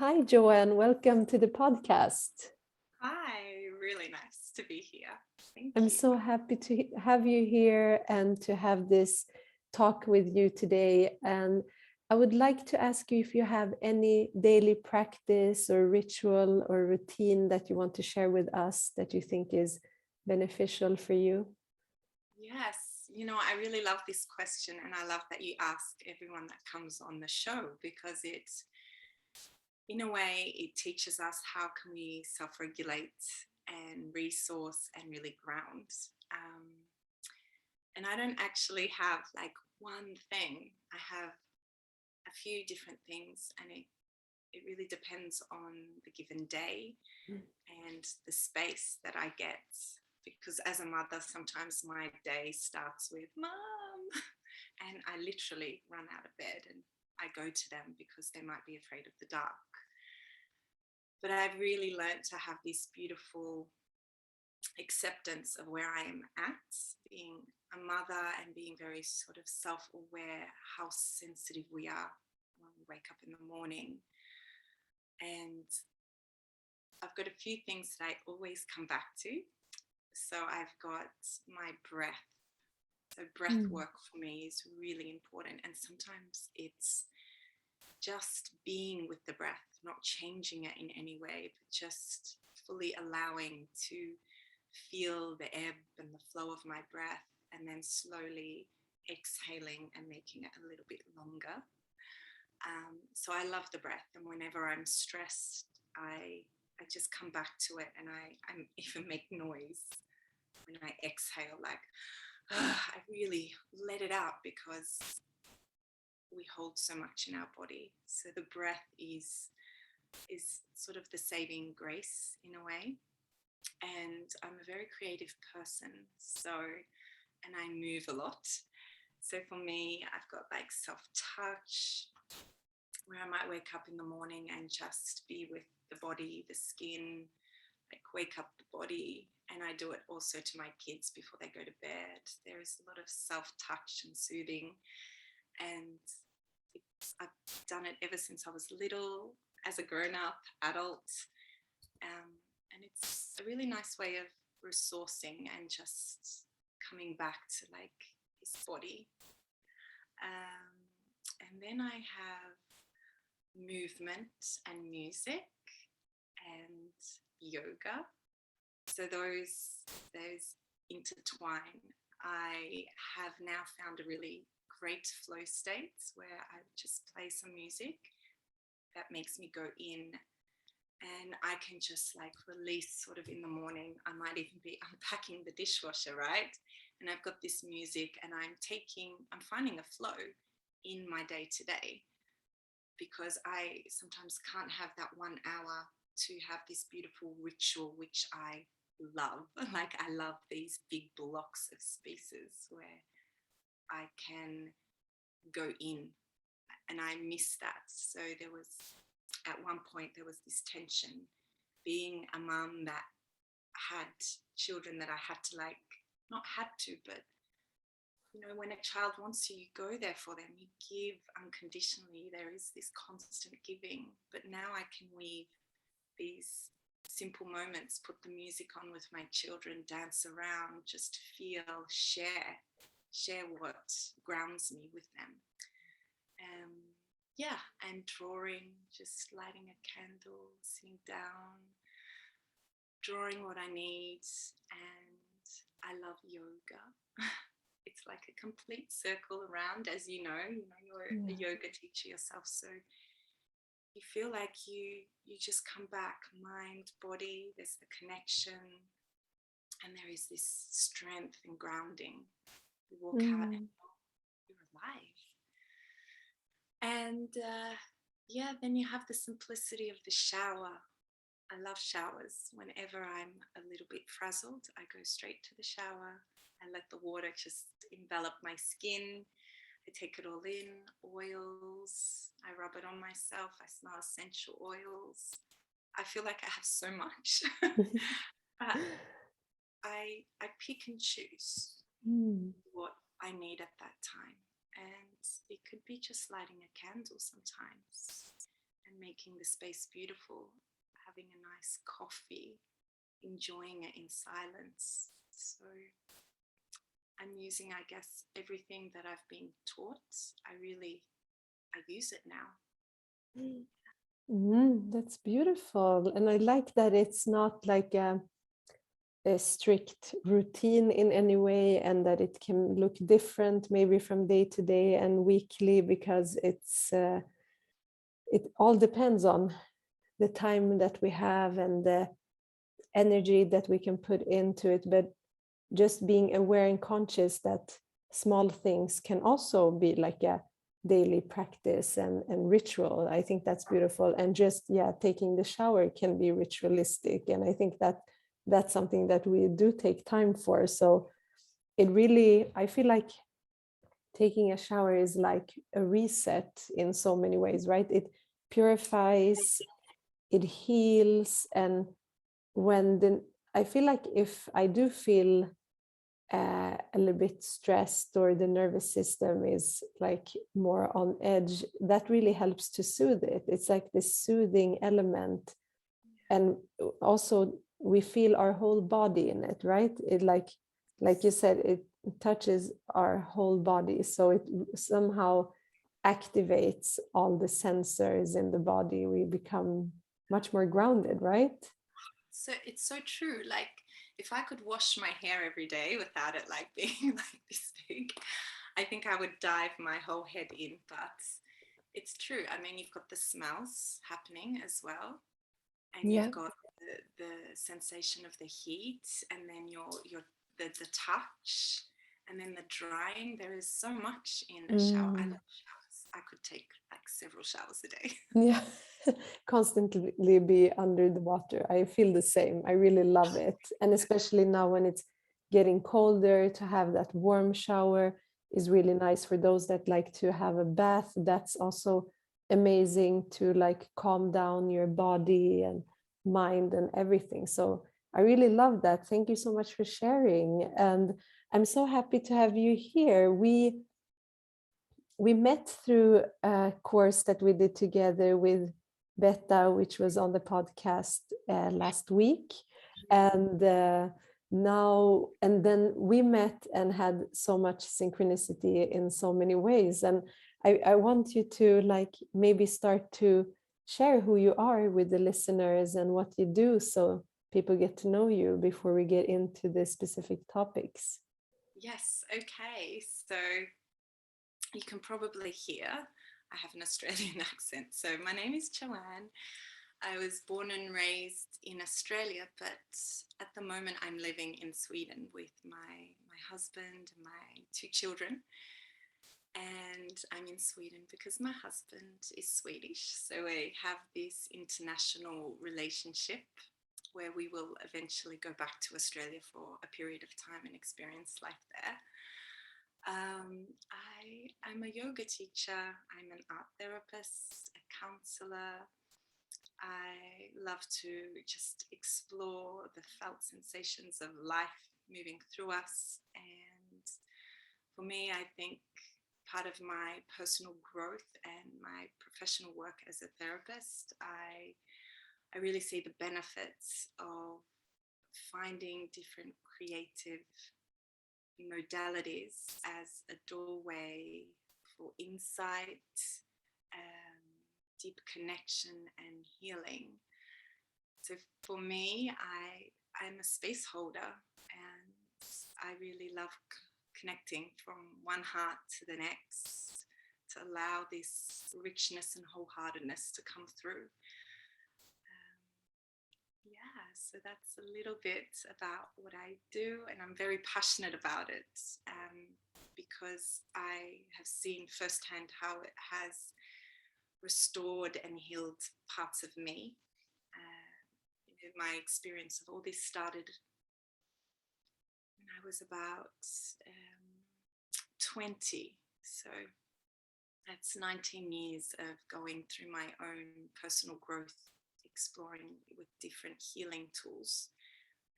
Hi, Joanne. Welcome to the podcast. Hi, really nice to be here. Thank I'm you. so happy to have you here and to have this talk with you today. And I would like to ask you if you have any daily practice or ritual or routine that you want to share with us that you think is beneficial for you. Yes, I really love this question, and I love that you ask everyone that comes on the show because in a way, it teaches us how can we self-regulate and resource and really ground. Um, and I don't actually have like one thing. I have a few different things, and it really depends on the given day and the space that I get. Because as a mother, sometimes my day starts with mom, and I literally run out of bed and I go to them because they might be afraid of the dark. But I've really learned to have this beautiful acceptance of where I am at, being a mother and being very sort of self-aware how sensitive we are when we wake up in the morning. And I've got a few things that I always come back to. So I've got my breath. So breath Mm. work for me is really important. And sometimes it's just being with the breath, not changing it in any way, but just fully allowing to feel the ebb and the flow of my breath, and then slowly exhaling and making it a little bit longer. So I love the breath, and whenever I'm stressed, I just come back to it, and I even make noise when I exhale, like I really let it out because we hold so much in our body. So the breath is sort of the saving grace in a way. And I'm a very creative person, so and I move a lot. So for me, I've got like self-touch, where I might wake up in the morning and just be with the body, the skin, like wake up the body. And I do it also to my kids before they go to bed. There is a lot of self-touch and soothing. And I've done it ever since I was little, as a grown-up, adult. And it's a really nice way of resourcing and just coming back to like this body. And then I have movement and music and yoga. So those intertwine. I have now found a really great flow state where I just play some music that makes me go in, and I can just like release sort of in the morning. I might even be unpacking the dishwasher, right? And I've got this music, and I'm finding a flow in my day to day, because I sometimes can't have that 1 hour to have this beautiful ritual, which I love. Like I love these big blocks of spaces where I can go in, and I miss that. So at one point there was this tension, being a mum that had children that I had to like, not had to, but when a child wants you, you go there for them, you give unconditionally. There is this constant giving. But now I can weave these simple moments, put the music on with my children, dance around, just feel, share what grounds me with them. Yeah, and drawing, just lighting a candle, sitting down, drawing what I need. And I love yoga. It's like a complete circle around, as you're a Yeah. yoga teacher yourself, so you feel like you just come back, mind, body, there's the connection, and there is this strength and grounding. You walk out and Mm. you're alive. And yeah, then you have the simplicity of the shower. I love showers. Whenever I'm a little bit frazzled, I go straight to the shower. I let the water just envelop my skin. I take it all in, oils. I rub it on myself. I smell essential oils. I feel like I have so much. But I pick and choose Mm. what I need at that time. And it could be just lighting a candle sometimes. and making the space beautiful, having a nice coffee, enjoying it in silence. So I'm using, I guess, everything that I've been taught. I use it now. That's beautiful. And I like that it's not like a strict routine in any way, and that it can look different maybe from day to day and weekly, because it all depends on the time that we have and the energy that we can put into it. But just being aware and conscious that small things can also be like a daily practice and ritual. I think that's beautiful. And just, yeah, taking the shower can be ritualistic. And I think that that's something that we do take time for. So it really, I feel like taking a shower is like a reset in so many ways, right? It purifies, it heals. And I feel like if I do feel a little bit stressed, or the nervous system is like more on edge, that really helps to soothe it. It's like this soothing element. And also we feel our whole body in it, right? It like you said, it touches our whole body, so it somehow activates all the sensors in the body. We become much more grounded, right? So it's so true. Like, if I could wash my hair every day without it like being like this big, I think I would dive my whole head in. But it's true. I mean, you've got the smells happening as well, and Yeah. you've got the sensation of the heat, and then the touch, and then the drying. There is so much in a shower. I love showers. I could take like several showers a day. Yeah. Constantly be under the water. I feel the same. I really love it. And especially now when it's getting colder, to have that warm shower is really nice. For those that like to have a bath, that's also amazing to like calm down your body and mind and everything. So I really love that. Thank you so much for sharing. And I'm so happy to have you here. We met through a course that we did together with Betta, which was on the podcast last week. And then we met and had so much synchronicity in so many ways. And I want you to like maybe start to share who you are with the listeners and what you do, so people get to know you before we get into the specific topics. Yes. Okay. So you can probably hear I have an Australian accent. So my name is Joanne. I was born and raised in Australia, but at the moment I'm living in Sweden with my husband and my 2 children. And I'm in Sweden because my husband is Swedish. So we have this international relationship where we will eventually go back to Australia for a period of time and experience life there. I'm a yoga teacher, I'm an art therapist, a counselor. I love to just explore the felt sensations of life moving through us. And for me, I think part of my personal growth and my professional work as a therapist, I really see the benefits of finding different creative modalities as a doorway for insight, deep connection and healing. So for me, I'm a space holder, and I really love connecting from one heart to the next to allow this richness and wholeheartedness to come through. Yeah, so that's a little bit about what I do, and I'm very passionate about it because I have seen firsthand how it has restored and healed parts of me. My experience of all this started when I was about 20. So that's 19 years of going through my own personal growth, exploring with different healing tools,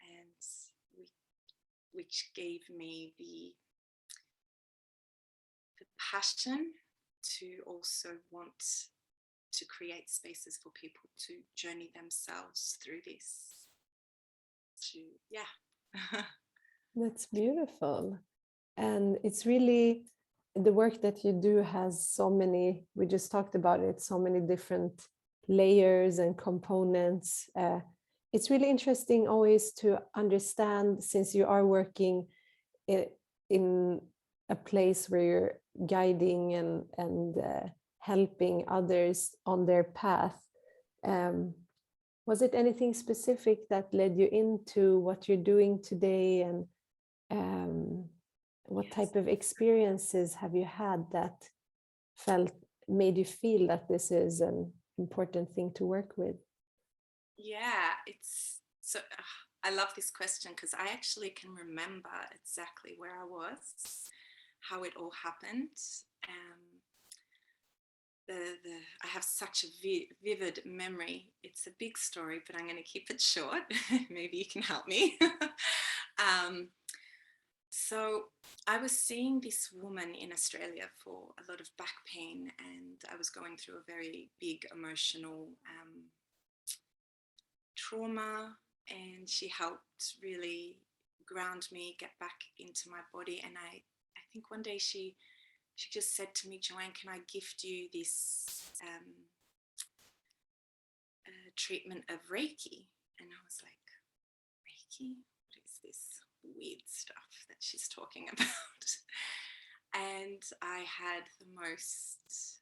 and which gave me the passion to also want to create spaces for people to journey themselves through this. That's beautiful. And it's really, the work that you do has so many, we just talked about it, so many different layers and components. It's really interesting always to understand, since you are working in a place where you're guiding and helping others on their path. Was it anything specific that led you into what you're doing today, and what type of experiences have you had that made you feel that this is an important thing to work with? Yeah, it's so I love this question because I actually can remember exactly where I was, how it all happened. I have such a vivid memory. It's a big story, but I'm going to keep it short. Maybe you can help me. So I was seeing this woman in Australia for a lot of back pain, and I was going through a very big emotional trauma, and she helped really ground me, get back into my body. And I think one day she just said to me, Joanne, can I gift you this treatment of Reiki? And I was like, Reiki? What is this weird stuff that she's talking about? And I had the most,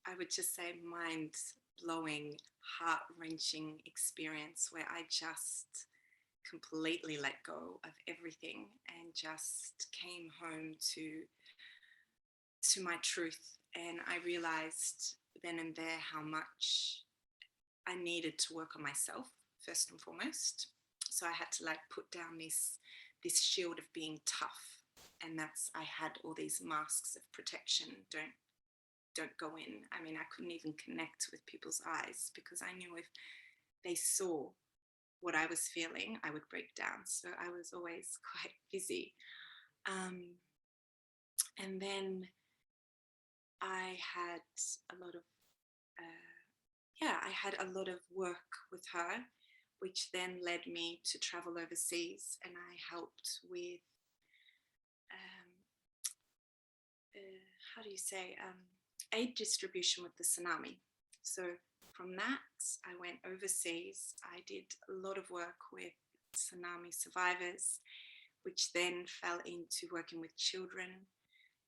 I would just say, mind-blowing, heart-wrenching experience where I just completely let go of everything and just came home to my truth. And I realized then and there how much I needed to work on myself first and foremost. So I had to like put down this shield of being tough, and that's, I had all these masks of protection. Don't go in. I mean, I couldn't even connect with people's eyes because I knew if they saw what I was feeling, I would break down. So I was always quite busy. And then I had a lot of, I had a lot of work with her, which then led me to travel overseas, and I helped with, aid distribution with the tsunami. So from that, I went overseas. I did a lot of work with tsunami survivors, which then fell into working with children,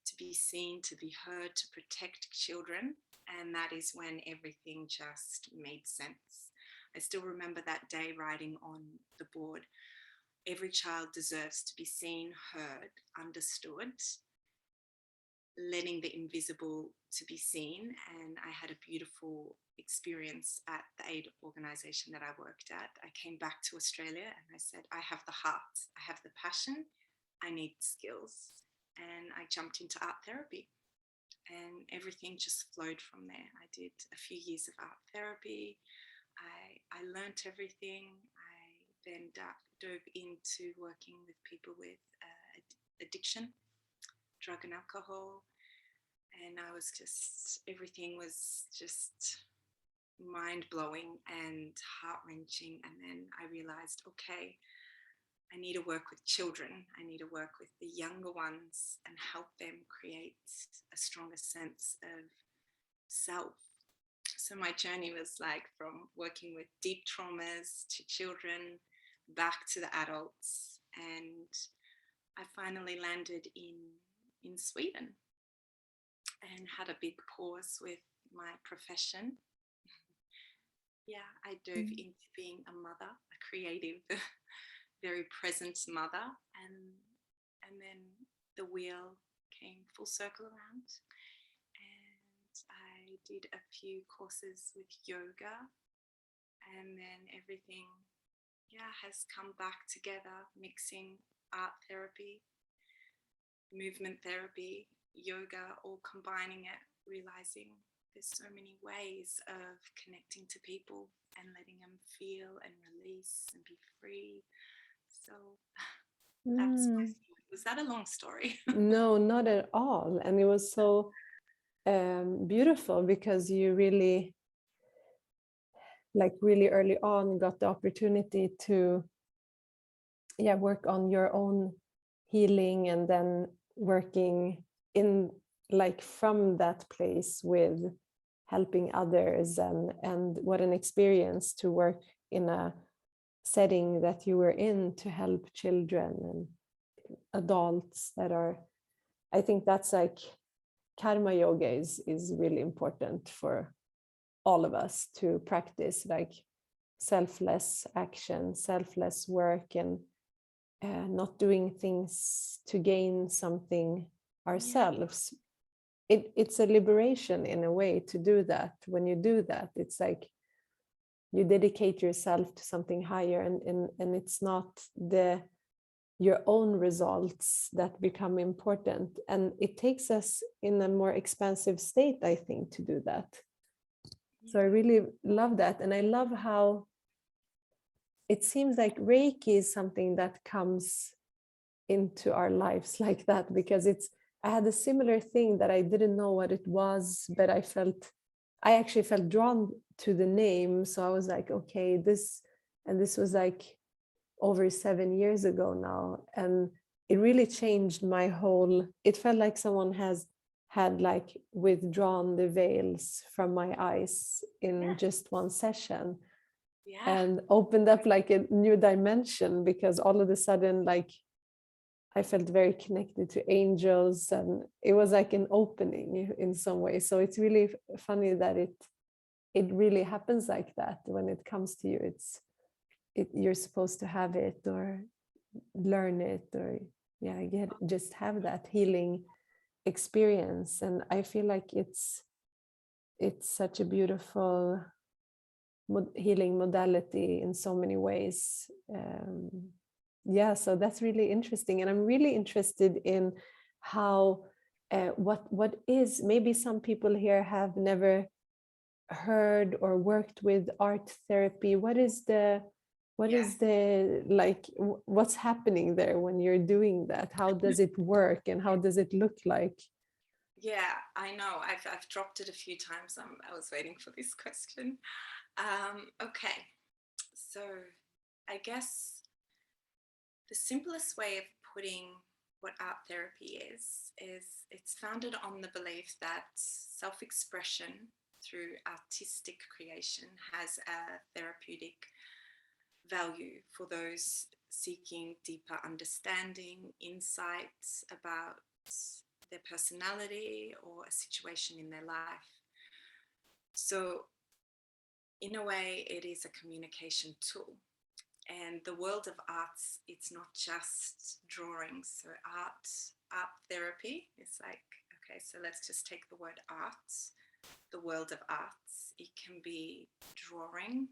to be seen, to be heard, to protect children. And that is when everything just made sense. I still remember that day writing on the board, every child deserves to be seen, heard, understood, letting the invisible to be seen. And I had a beautiful experience at the aid organization that I worked at. I came back to Australia and I said, I have the heart, I have the passion, I need skills. And I jumped into art therapy, and everything just flowed from there. I did a few years of art therapy. I learned everything. I then dove into working with people with addiction, drug and alcohol. And I was just, everything was just mind-blowing and heart-wrenching. And then I realized, okay, I need to work with children. I need to work with the younger ones and help them create a stronger sense of self. So my journey was like from working with deep traumas to children, back to the adults. And I finally landed in Sweden and had a big pause with my profession. Yeah, I dove into being a mother, a creative, very present mother, and then the wheel came full circle around, and I did a few courses with yoga, and then everything has come back together, mixing art therapy, movement therapy, yoga, all combining it, realizing there's so many ways of connecting to people and letting them feel and release and be free. So that's my story. Was that a long story? No, not at all. And it was so beautiful, because you really, like really early on, got the opportunity to work on your own healing, and then working in, like, from that place with helping others, and what an experience to work in a setting that you were in to help children and adults that are, I think that's like karma yoga is really important for all of us to practice, like selfless action, selfless work, and not doing things to gain something ourselves. It's a liberation in a way to do that. When you do that, it's like you dedicate yourself to something higher, and it's not your own results that become important. And it takes us in a more expansive state, I think, to do that. So I really love that. And I love how it seems like Reiki is something that comes into our lives like that, because I had a similar thing that I didn't know what it was, but I actually felt drawn to the name. So I was like, okay, this was like over 7 years ago now. And it really changed my whole, it felt like someone had like withdrawn the veils from my eyes in just one session. And opened up like a new dimension, because all of a sudden, like, I felt very connected to angels, and it was like an opening in some way. So it's really funny that it really happens like that when it comes to you. You're supposed to have it or learn it, or just have that healing experience. And I feel like it's such a beautiful healing modality in so many ways. So that's really interesting, and I'm really interested in how what is, maybe some people here have never heard or worked with art therapy. What is the like, what's happening there when you're doing that? How does it work, and how does it look like? Yeah, I know. I've dropped it a few times. I was waiting for this question. Okay, so I guess the simplest way of putting what art therapy is it's founded on the belief that self-expression through artistic creation has a therapeutic value for those seeking deeper understanding, insights about their personality or a situation in their life. So in a way, it is a communication tool. And the world of arts, it's not just drawing. So art therapy is like, okay, so let's just take the word art, the world of arts. It can be drawing,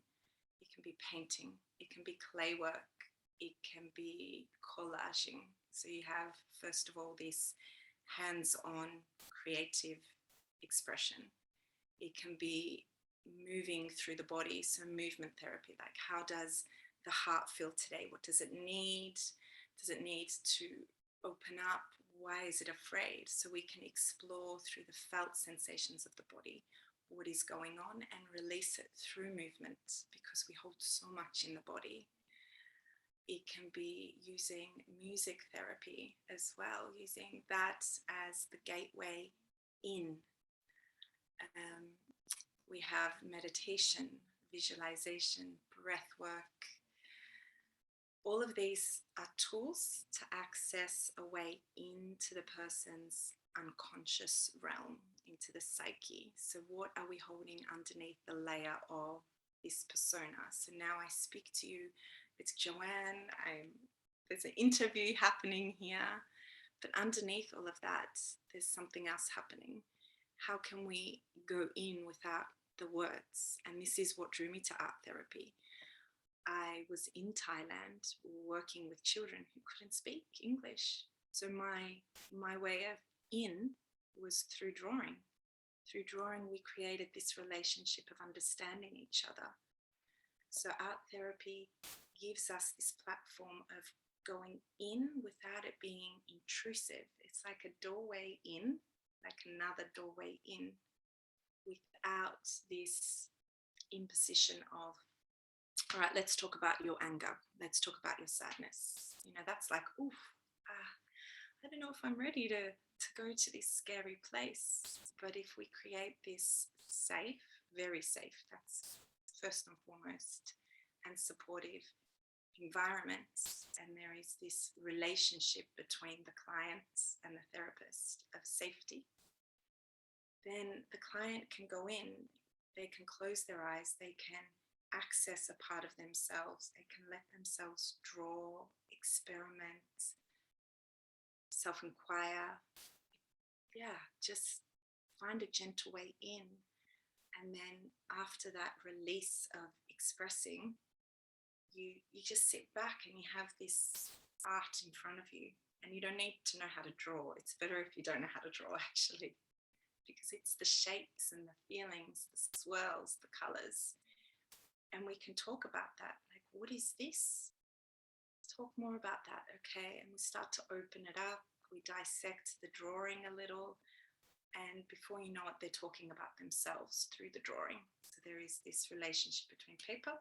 it can be painting, it can be clay work, it can be collaging. So you have, first of all, this hands-on creative expression. It can be moving through the body, so movement therapy, like how does the heart feel today? What does it need? Does it need to open up? Why is it afraid? So we can explore through the felt sensations of the body what is going on and release it through movement, because we hold so much in the body. It can be using music therapy as well, using that as the gateway in. We have meditation, visualization, breath work. All of these are tools to access a way into the person's unconscious realm, into the psyche. So what are we holding underneath the layer of this persona? So now I speak to you, it's Joanne, there's an interview happening here, but underneath all of that, there's something else happening. How can we go in without the words? And this is what drew me to art therapy. I was in Thailand working with children who couldn't speak English. So my way of in was through drawing. Through drawing, we created this relationship of understanding each other. So art therapy gives us this platform of going in without it being intrusive. It's like a doorway in, like another doorway in, without this imposition of, all right, let's talk about your anger. Let's talk about your sadness. That's like, oof, I don't know if I'm ready to go to this scary place. But if we create this safe, very safe, that's first and foremost, and supportive environment, and there is this relationship between the client and the therapist of safety, then the client can go in, they can close their eyes, they can access a part of themselves, they can let themselves draw, experiment, self-inquire, just find a gentle way in. And then after that release of expressing, you just sit back and you have this art in front of you, and you don't need to know how to draw. It's better if you don't know how to draw, actually, because it's the shapes and the feelings, the swirls, the colors. And we can talk about that, like, what is this? Talk more about that, okay? And we start to open it up, we dissect the drawing a little, and before you know it, they're talking about themselves through the drawing. So there is this relationship between paper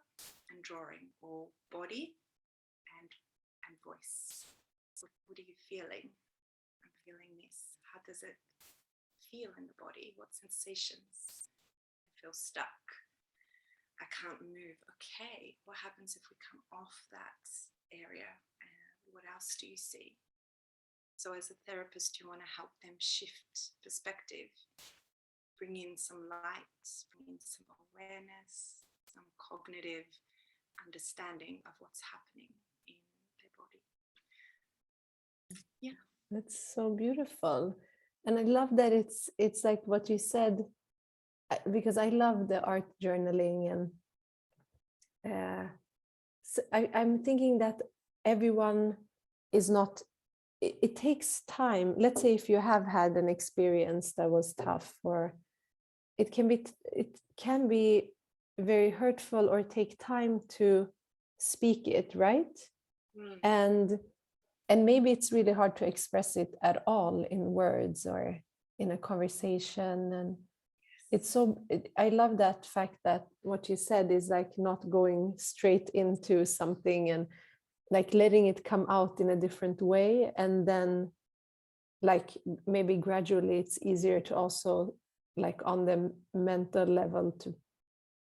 and drawing, or body and voice. What are you feeling? I'm feeling this. How does it feel in the body? What sensations? I feel stuck. I can't move. Okay, what happens if we come off that area? What else do you see? So as a therapist, you want to help them shift perspective, bring in some light, bring in some awareness, some cognitive understanding of what's happening in their body. Yeah. That's so beautiful. And I love that it's like what you said, because I love the art journaling, and so I'm thinking that everyone is not, it takes time. Let's say if you have had an experience that was tough, or it can be very hurtful, or take time to speak it, right? And maybe it's really hard to express it at all in words or in a conversation. And I love that fact that what you said is like not going straight into something, and like letting it come out in a different way. And then like maybe gradually it's easier to also, like on the mental level, to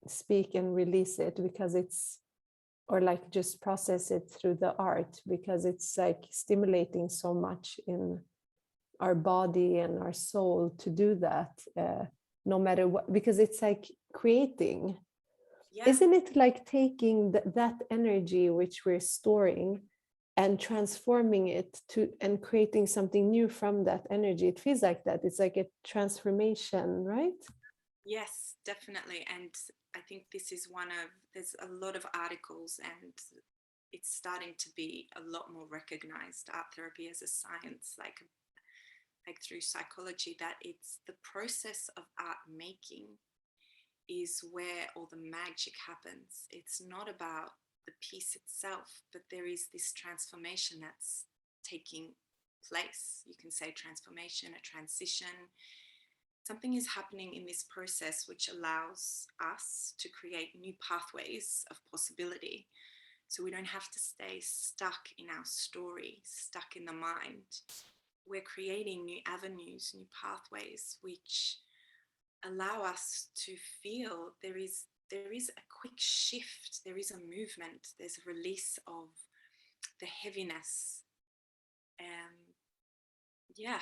speak and release it, because it's, or like just process it through the art, because it's like stimulating so much in our body and our soul to do that, no matter what, because it's like creating. Yeah. Isn't it like taking that energy which we're storing and transforming it to, and creating something new from that energy? It feels like that. It's like a transformation, right? Yes, definitely. And I think this is there's a lot of articles, and it's starting to be a lot more recognized, art therapy as a science, like through psychology, that it's the process of art making is where all the magic happens. It's not about the piece itself, but there is this transformation that's taking place. You can say transformation, a transition. Something is happening in this process which allows us to create new pathways of possibility. So we don't have to stay stuck in our story, stuck in the mind. We're creating new avenues, new pathways, which allow us to feel there is a quick shift, there is a movement, there's a release of the heaviness.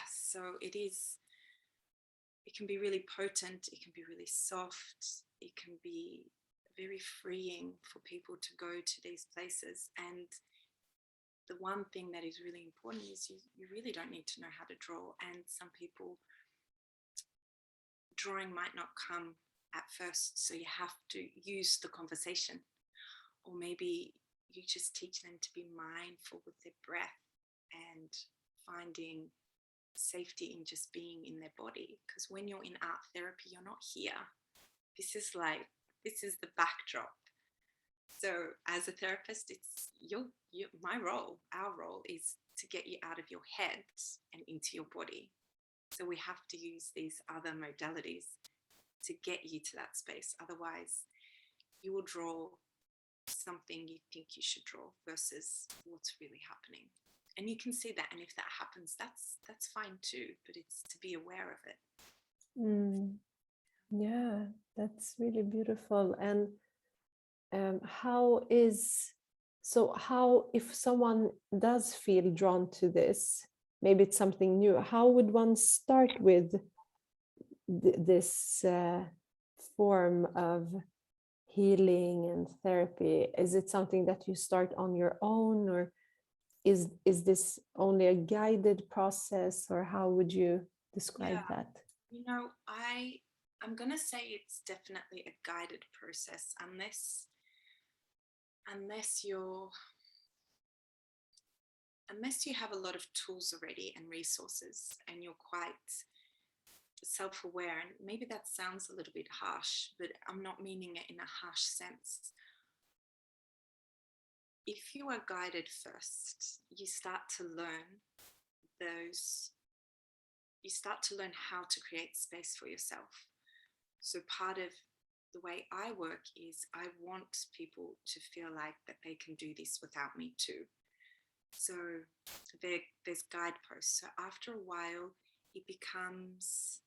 So it can be really potent, it can be really soft, it can be very freeing for people to go to these places. And the one thing that is really important is you really don't need to know how to draw. And some people, drawing might not come at first, so you have to use the conversation, or maybe you just teach them to be mindful with their breath and finding safety in just being in their body. Because when you're in art therapy, you're not here. This is the backdrop. So as a therapist, it's my role, our role is to get you out of your head and into your body. So we have to use these other modalities to get you to that space. Otherwise, you will draw something you think you should draw versus what's really happening. And you can see that, and if that happens, that's fine too, but it's to be aware of it. Yeah, that's really beautiful. And how if someone does feel drawn to this, maybe it's something new, how would one start with this form of healing and therapy? Is it something that you start on your own, or is this only a guided process, or how would you describe that? You know, I'm gonna say it's definitely a guided process, unless you have a lot of tools already and resources, and you're quite self-aware. And maybe that sounds a little bit harsh, but I'm not meaning it in a harsh sense. If you are guided first, you start to learn how to create space for yourself. So part of the way I work is I want people to feel like that they can do this without me too. So there's guideposts. So after a while, it becomes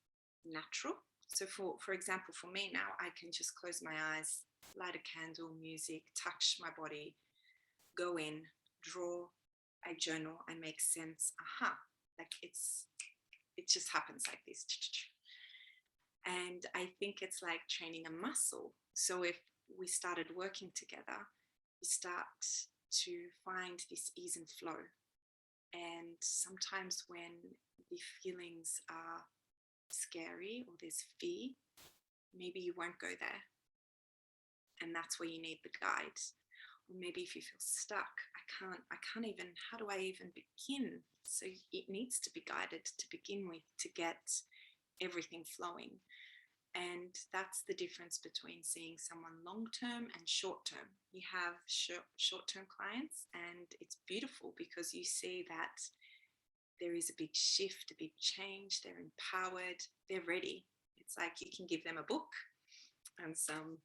natural. So for example, for me now, I can just close my eyes, light a candle, music, touch my body, go in, draw, I journal, I make sense. Like it just happens like this. And I think it's like training a muscle. So if we started working together, you start to find this ease and flow. And sometimes when the feelings are scary or there's fear, maybe you won't go there. And that's where you need the guide. Or maybe if you feel stuck, I can't even, how do I even begin? So it needs to be guided to begin with, to get everything flowing. And that's the difference between seeing someone long-term and short-term. You have short-term clients, and it's beautiful because you see that there is a big shift, a big change. They're empowered, they're ready. It's like you can give them a book and some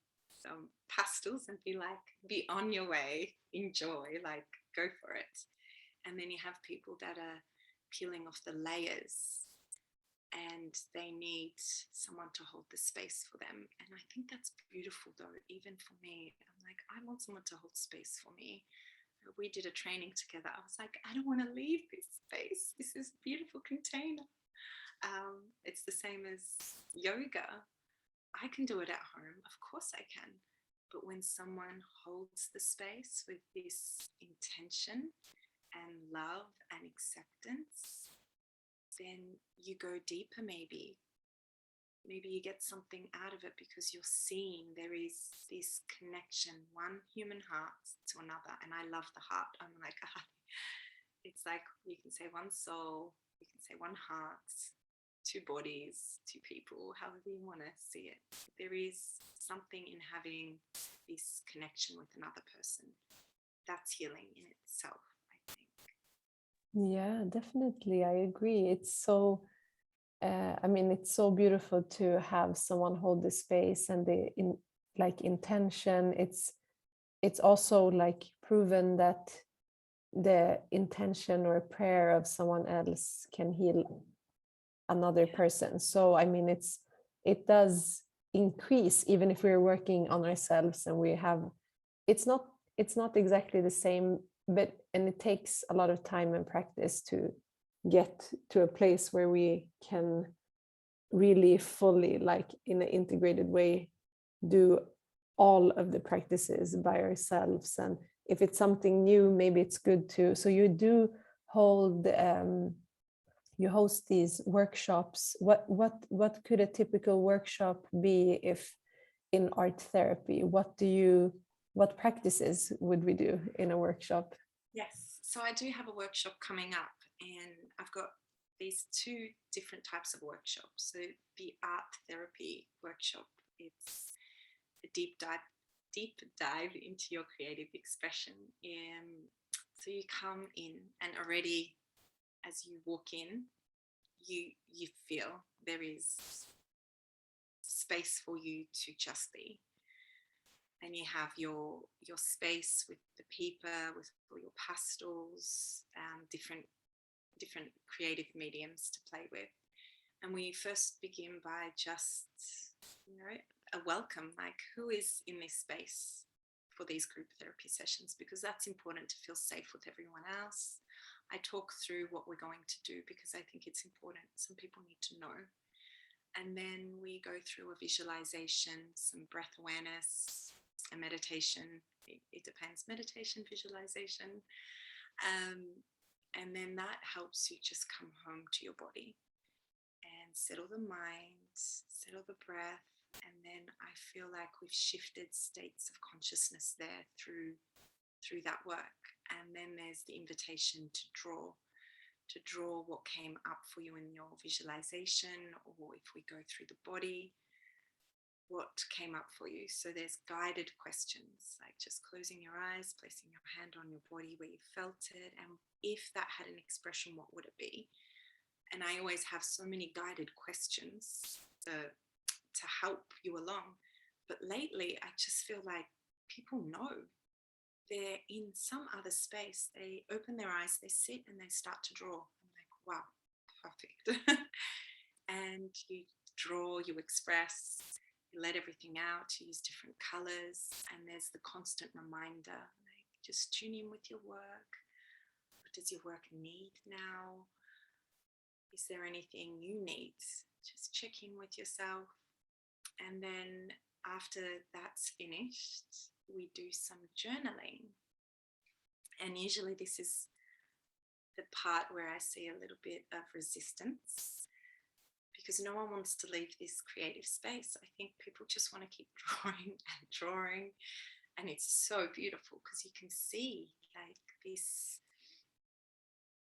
pastels and be like, be on your way, enjoy, like go for it. And then you have people that are peeling off the layers, and they need someone to hold the space for them. And I think that's beautiful though, even for me. I'm like, I want someone to hold space for me. We did a training together. I was like, I don't want to leave this space. This is a beautiful container. It's the same as yoga. I can do it at home. Of course I can. But when someone holds the space with this intention and love and acceptance, then you go deeper. Maybe you get something out of it because you're seeing there is this connection, one human heart to another. And I love the heart. I'm like, it's like you can say one soul, you can say one heart, two bodies, two people, however you want to see it. There is something in having this connection with another person. That's healing in itself, I think. Yeah, definitely. I agree. It's so, it's so beautiful to have someone hold the space and intention. It's also like proven that the intention or prayer of someone else can heal another person. So, it does increase even if we're working on ourselves and it's not exactly the same, and it takes a lot of time and practice to get to a place where we can really fully, like in an integrated way, do all of the practices by ourselves. And if it's something new, maybe it's good to, so you do hold you host these workshops. What could a typical workshop be if in art therapy? What practices would we do in a workshop? Yes, so I do have a workshop coming up, and I've got these two different types of workshops. So the art therapy workshop, it's a deep dive into your creative expression. So you come in, and already as you walk in, you feel there is space for you to just be. And you have your space with the paper, with all your pastels, different creative mediums to play with. And we first begin by just, a welcome, like who is in this space for these group therapy sessions, because that's important to feel safe with everyone else. I talk through what we're going to do because I think it's important. Some people need to know. And then we go through a visualization, some breath awareness, a meditation. It depends, meditation, visualization. And then that helps you just come home to your body and settle the mind, settle the breath. And then I feel like we've shifted states of consciousness there through that work. And then there's the invitation to draw what came up for you in your visualization, or if we go through the body, what came up for you. So there's guided questions, like just closing your eyes, placing your hand on your body where you felt it, and if that had an expression, what would it be? And I always have so many guided questions to help you along. But lately, I just feel like people know they're in some other space. They open their eyes, they sit, and they start to draw. I'm like, wow, perfect. And you draw, you express, you let everything out, you use different colors. And there's the constant reminder, like just tune in with your work. What does your work need now? Is there anything you need? Just check in with yourself. And then after that's finished, we do some journaling. And usually this is the part where I see a little bit of resistance, because no one wants to leave this creative space. I think people just want to keep drawing and drawing. And it's so beautiful because you can see like this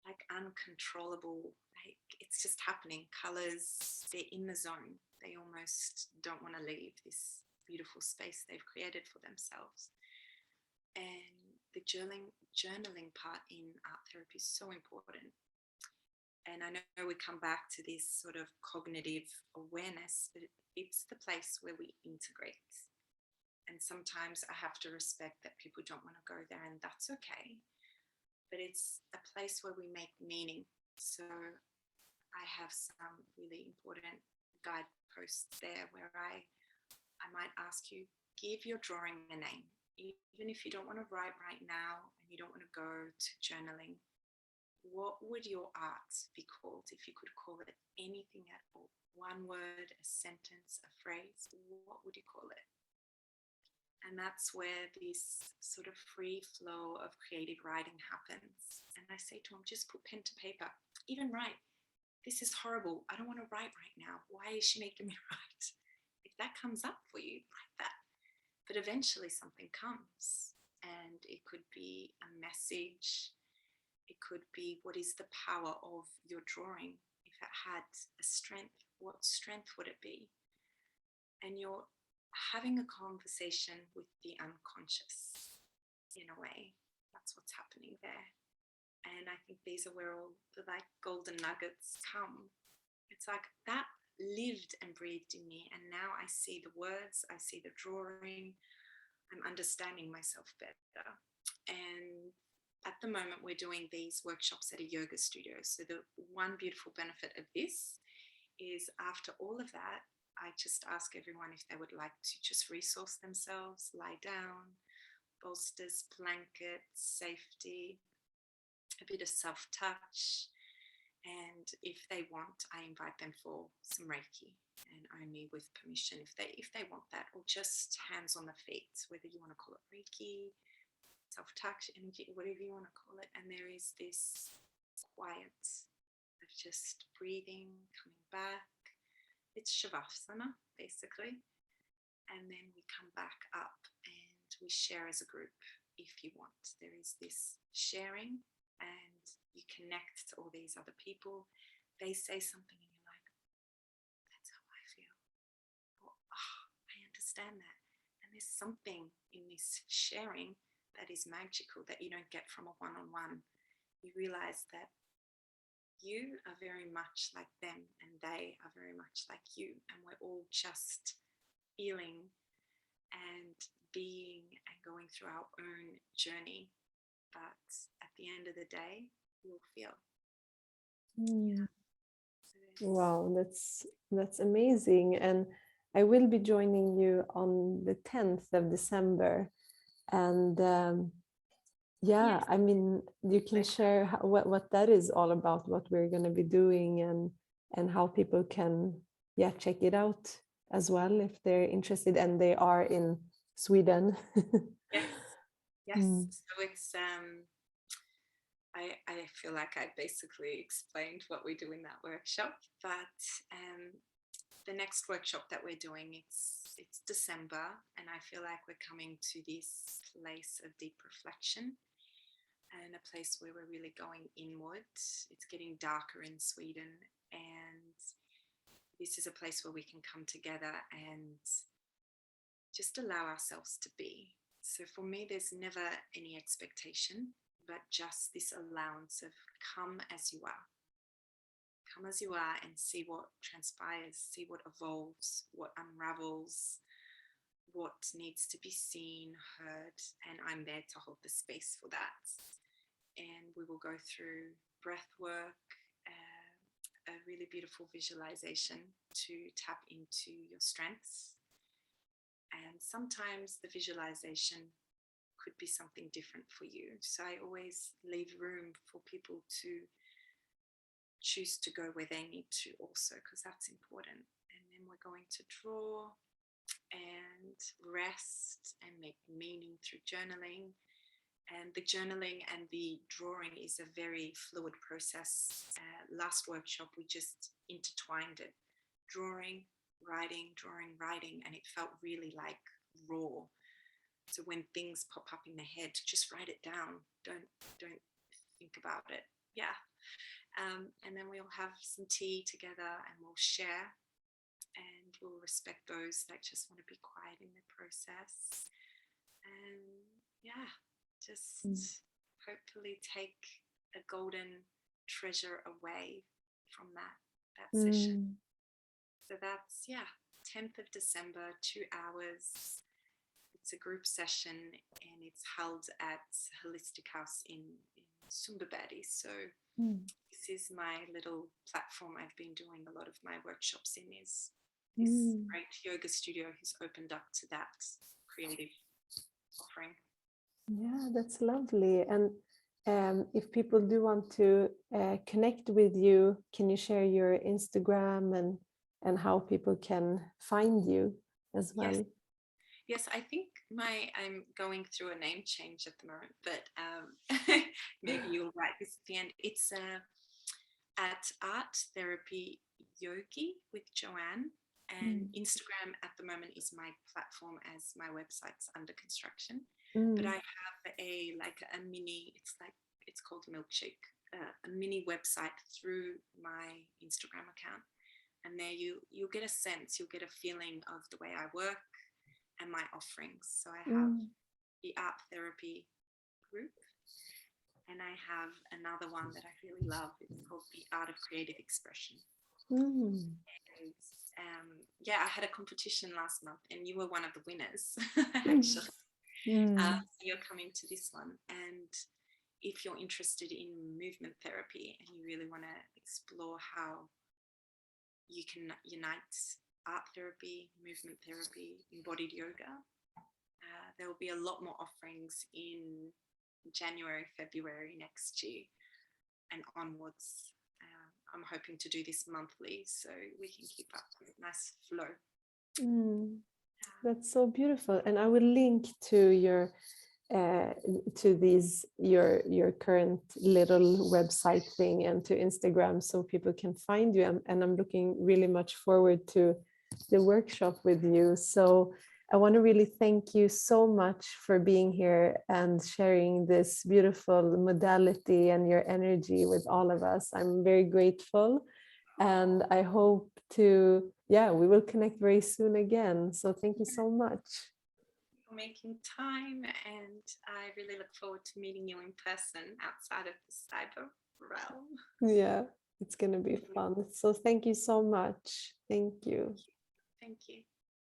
like uncontrollable, like it's just happening. Colors, they're in the zone. They almost don't want to leave this beautiful space they've created for themselves. And the journaling part in art therapy is so important. And I know we come back to this sort of cognitive awareness, but it's the place where we integrate. And sometimes I have to respect that people don't want to go there, and that's okay. But it's a place where we make meaning. So I have some really important guide posts there where I might ask you, give your drawing a name. Even if you don't want to write right now and you don't want to go to journaling, what would your art be called if you could call it anything at all? One word, a sentence, a phrase, what would you call it? And that's where this sort of free flow of creative writing happens. And I say to them, just put pen to paper, even write. This is horrible. I don't want to write right now. Why is she making me write? If that comes up for you, write that. But eventually something comes, and it could be a message. It could be, what is the power of your drawing? If it had a strength, what strength would it be? And you're having a conversation with the unconscious in a way. That's what's happening there. And I think these are where all the like golden nuggets come. It's like that lived and breathed in me, and now I see the words, I see the drawing, I'm understanding myself better. And at the moment we're doing these workshops at a yoga studio. So the one beautiful benefit of this is after all of that, I just ask everyone if they would like to just resource themselves, lie down, bolsters, blankets, safety, a bit of self-touch. And if they want, I invite them for some Reiki, and only with permission if they want that, or just hands on the feet, whether you want to call it Reiki, self-touch, energy, whatever you want to call it. And there is this quiet of just breathing, coming back. It's Shavasana, basically. And then we come back up and we share as a group if you want. There is this sharing, and you connect to all these other people. They say something and you're like, that's how I feel. Or, I understand that. And there's something in this sharing that is magical that you don't get from a one-on-one. You realize that you are very much like them and they are very much like you, and we're all just feeling and being and going through our own journey, but at the end of the day we'll feel. Mm. So Wow, that's amazing. And I will be joining you on the 10th of December. And yeah, yes, I mean, you can share what that is all about, what we're going to be doing, and how people can, yeah, check it out as well if they're interested and they are in Sweden. yes, yes. Mm. So it's I feel like I basically explained what we do in that workshop, but the next workshop that we're doing, it's December, and I feel like we're coming to this place of deep reflection and a place where we're really going inward. It's getting darker in Sweden, and this is a place where we can come together and just allow ourselves to be. So for me, there's never any expectation, but just this allowance of come as you are. Come as you are and see what transpires, see what evolves, what unravels, what needs to be seen, heard, and I'm there to hold the space for that. And we will go through breath work, a really beautiful visualization to tap into your strengths. And sometimes the visualization could be something different for you. So I always leave room for people to choose to go where they need to also, because that's important. And then we're going to draw and rest and make meaning through journaling. And the journaling and the drawing is a very fluid process. Last workshop, we just intertwined it. Drawing, writing, and it felt really like raw. So when things pop up in the head, just write it down. Don't think about it. Yeah. And then we'll have some tea together and we'll share, and we'll respect those that just want to be quiet in the process. And yeah, just hopefully take a golden treasure away from that session. So that's 10th of December, 2 hours. It's a group session and it's held at Holistic House in Sundbyberg. So this is my little platform. I've been doing a lot of my workshops in is this great yoga studio who's opened up to that creative offering. Yeah, that's lovely. And if people do want to connect with you, can you share your Instagram and how people can find you as well? Yes, I think I'm going through a name change at the moment, but maybe you'll write this at the end. It's at Art Therapy Yogi with Joanne, and Instagram at the moment is my platform as my website's under construction. But I have a mini, it's called Milkshake, a mini website through my Instagram account, and there you'll get a sense, you'll get a feeling of the way I work and my offerings. So I have the art therapy group, and I have another one that I really love. It's called the Art of Creative Expression. And I had a competition last month, and you were one of the winners, actually. So you're coming to this one, and if you're interested in movement therapy and you really want to explore how you can unite art therapy, movement therapy, embodied yoga, there will be a lot more offerings in January, February next year and onwards. I'm hoping to do this monthly so we can keep up a nice flow. That's so beautiful. And I will link to your your current little website thing and to Instagram so people can find you. And I'm looking really much forward to the workshop with you. So I want to really thank you so much for being here and sharing this beautiful modality and your energy with all of us. I'm very grateful, and I hope we will connect very soon again. So thank you so much. For making time, and I really look forward to meeting you in person outside of the cyber realm. Yeah. It's going to be fun. So thank you so much. Thank you. Thank you.